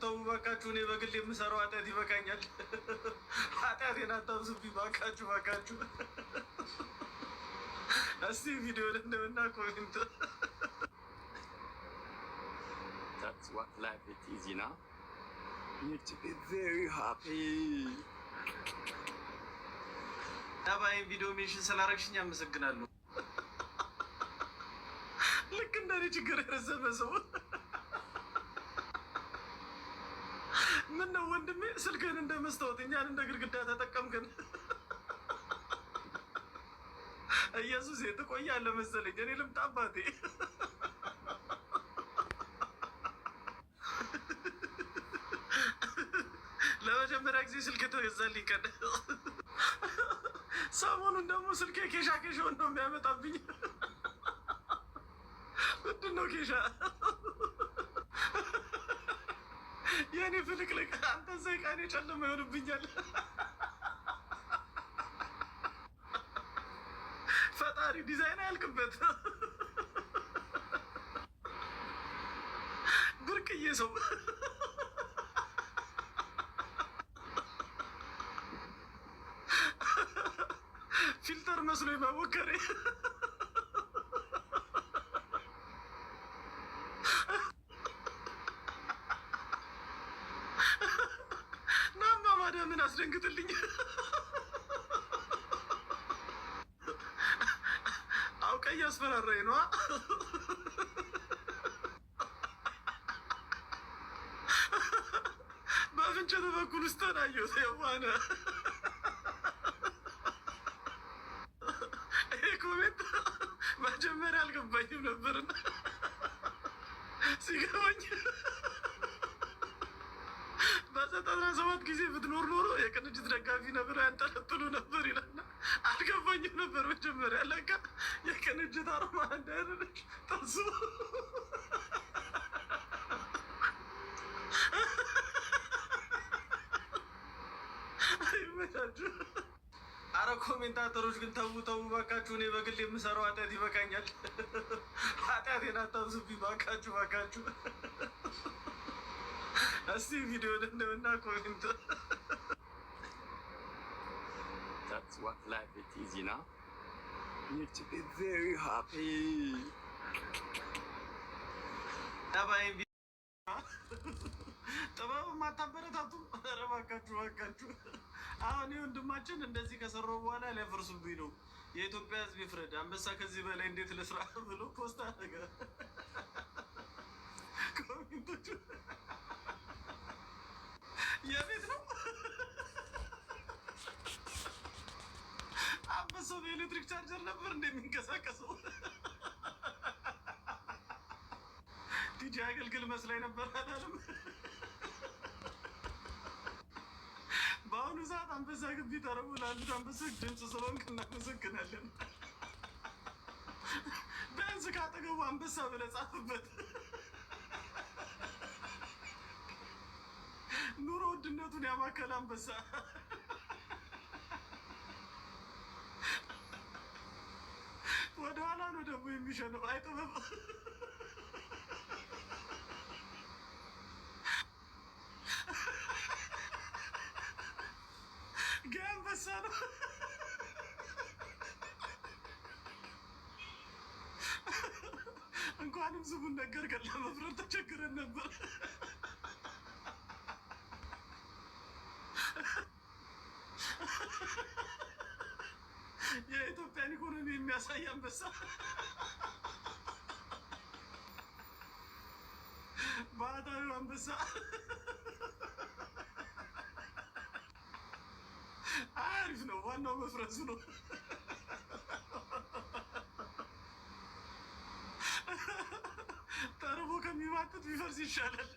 ተው እባካችሁ። እኔ በግል የምሰራው ኃጢአት ይበቃኛል። ኃጢአቴን አታብዙብኝ እባካችሁ። እስቲ ቪዲዮ እንደምና ኮሜንት That's what life is easy now. You need to be very happy. ታባይን ቪዲዮ ሜንሽን ስላረግሽኝ አመሰግናለሁ። ልክ እንደኔ ችግር የረዘመ ሰው ምን ነው ወንድሜ፣ ስልክህን እንደ መስታወት እኛን እንደ ግድግዳ ተጠቀምከን። ኢየሱስ ትቆያለህ መሰለኝ። እኔ ልምጣ አባቴ። ለመጀመሪያ ጊዜ ስልክ ተገዛልኝ ቀን። ሰሞኑን ደግሞ ስልክ ኬሻ ኬሻውን ነው የሚያመጣብኝ። ምንድን ነው ኬሻ? የእኔ ፍልቅልቅ አንተ ዘይቃኔ ጨለማ ይሆንብኛል። ፈጣሪ ዲዛይን አያልቅበት። ብርቅዬ ሰው ፊልተር መስሎ መሞከሬ። ናማ ማዳምን አስደንግጥልኝ። አውቀ እያስፈራራኝ ነዋ። በፍንጭት በኩል ውስጥ ተናየው የዋነ ኮሜንት መጀመሪያ አልገባኝም ነበርና ሲገባኝ በ97 ጊዜ ብትኖር ኖሮ የቅንጅት ደጋፊ ነበር ያንጠለጥሉ ነበር ይላልና አልገባኝም ነበር መጀመሪያ። ለካ የቅንጅት አርማ እንዳያደረች ጠሱ። አይመቻችሁ። አረ ኮሜንታተሮች ግን ተው እባካችሁ። እኔ በግል የምሰራው ኃጢአት ይበቃኛል። ኃጢአቴን አታብዙብኝ እባካችሁ። እስቲ ቪዲዮ እንደምና ኮሜንት That's what life is easy now. You need to be very happy. ታባይን ጥበብ ማታበረታቱ። ኧረ እባካችሁ። አሁን ወንድማችን እንደዚህ ከሰራው በኋላ ሊያፈርሱብኝ ነው። የኢትዮጵያ ሕዝብ ይፍረድ። አንበሳ ከዚህ በላይ እንዴት ልስራ ብሎ ፖስት አደረገ። ኮሜንቶቹ የቤት ነው። አንበሳው በኤሌክትሪክ ቻርጀር ነበር እንደሚንቀሳቀሰው። ዲጂ አገልግል መስላኝ ነበር አላለም። በአሁኑ ሰዓት አንበሳ ግቢ ተረቡ ላሉት አንበሶች ድምፅ ስለሆንክ እናመሰግናለን። ቢያንስ ካጠገቡ አንበሳ ብለህ ጻፍበት። ኑሮ ውድነቱን ያማከለ አንበሳ። ወደኋላ ነው ደግሞ የሚሸነው። አይጥበብ አንበሳ ነው። እንኳንም ስሙን ነገርከን፣ ለመፍረድ ተቸግረን ነበር። የኢትዮጵያን ኢኮኖሚ የሚያሳይ አንበሳ። ባህታዊው አንበሳ አሪፍ ነው። ዋናው መፍረሱ ነው። ተርቦ ከሚባክት ቢፈርስ ይሻላል።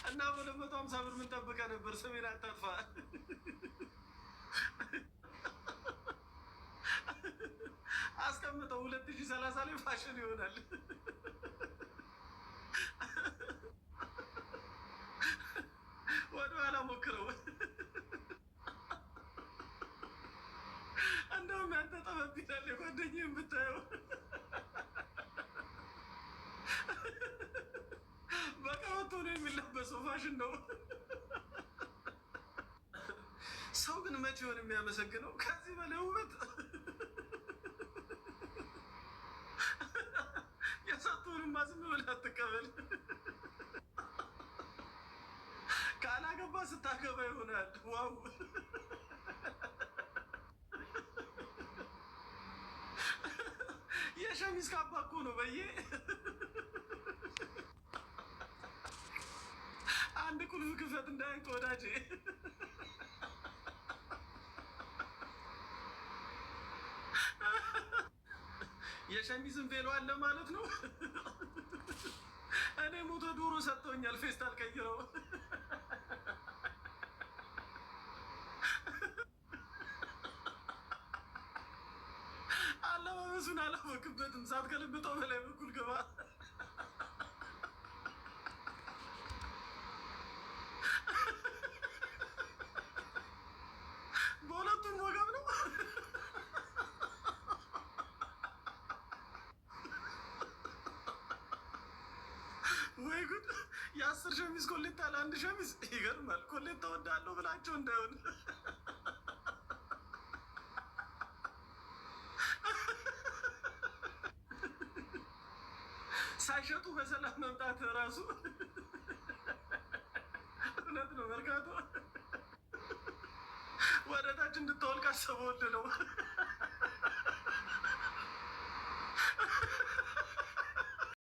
እና በ250 ብር ምን ጠብቀህ ነበር? ስሜን አታጥፋ። አስቀምጠው 2 2030 ላይ ፋሽን ይሆናል። ወደኋላ ሞክረው። እንደውም ያንተ ጠበብ ይላል የጓደኛዬን ብታየው። በቀበቶ ነው የሚለበሰው፣ ፋሽን ነው። ሰው ግን መቼ ሆን የሚያመሰግነው? ከዚህ በላይ ውበት የሰጡህንማ ዝም ብለህ አትቀበል። ካላገባ ስታገባ ይሆናል። ዋው የሸሚዝ ካባ እኮ ነው በየ አንድ ቁልፍ ክፈት እንዳይንቅ ወዳጄ። የሸሚዝን ቬሎ አለ ማለት ነው። እኔ ሞቶ ዶሮ ሰጥቶኛል፣ ፌስታል ቀይረው። አለባበሱን አላወቅበትም። ሳትገለብጠው በላይ በኩል ገባ። በሁለቱም ወገብ ነው። ወይ ጉድ! የ10 ሸሚዝ ኮሌታ ለአንድ ሸሚዝ ይገርማል። ኮሌታ ወዳለሁ ብላቸው እንዳይሆን። ሳይሸጡ በሰላም መምጣት ራሱ እውነት ነው። መርካቶ ወደታች እንድታወልቅ አሰበውልህ ነው።